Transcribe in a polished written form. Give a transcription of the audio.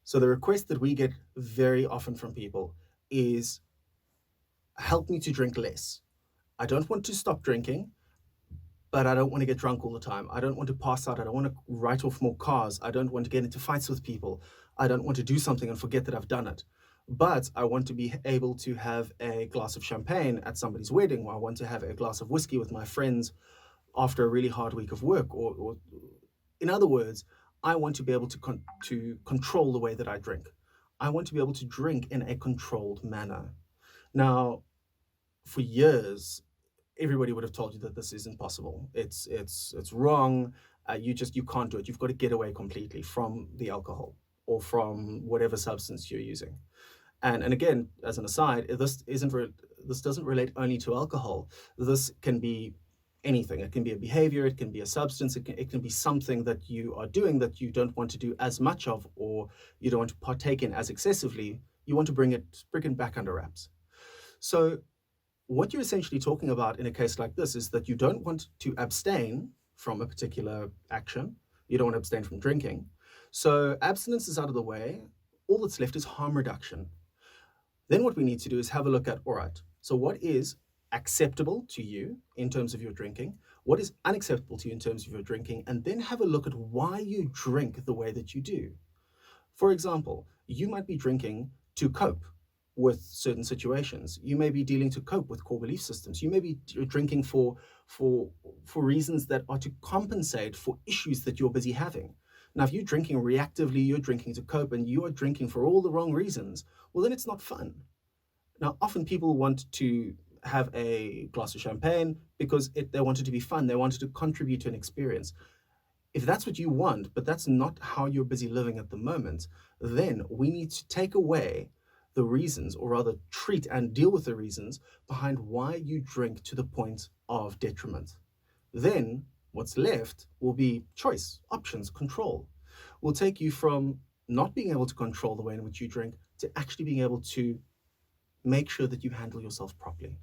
So the request that we get very often from people is, help me to drink less. I don't want to stop drinking, but I don't want to get drunk all the time. I don't want to pass out. I don't want to write off more cars. I don't want to get into fights with people. I don't want to do something and forget that I've done it. But I want to be able to have a glass of champagne at somebody's wedding, or I want to have a glass of whiskey with my friends after a really hard week of work. Or in other words, I want to be able to control the way that I drink. I want to be able to drink in a controlled manner. Now, for years, everybody would have told you that this isn't possible. It's wrong. You can't do it. You've got to get away completely from the alcohol or from whatever substance you're using. And again, as an aside, this doesn't relate only to alcohol. This can be anything. It can be a behavior. It can be a substance. It can be something that you are doing that you don't want to do as much of, or you don't want to partake in as excessively. You want to bring it back under wraps. So what you're essentially talking about in a case like this is that you don't want to abstain from a particular action. You don't want to abstain from drinking. So abstinence is out of the way. All that's left is harm reduction. Then what we need to do is have a look at, all right, so what is acceptable to you in terms of your drinking? What is unacceptable to you in terms of your drinking? And then have a look at why you drink the way that you do. For example, you might be drinking to cope with certain situations. You may be dealing to cope with core belief systems. You may be drinking for reasons that are to compensate for issues that you're busy having. Now, if you're drinking reactively, you're drinking to cope, and you are drinking for all the wrong reasons, well, then it's not fun. Now, often people want to have a glass of champagne because they want it to be fun. They want it to contribute to an experience. If that's what you want, but that's not how you're busy living at the moment, then we need to take away the reasons, or rather treat and deal with the reasons behind why you drink to the point of detriment. Then what's left will be choice, options, control. Will take you from not being able to control the way in which you drink to actually being able to make sure that you handle yourself properly.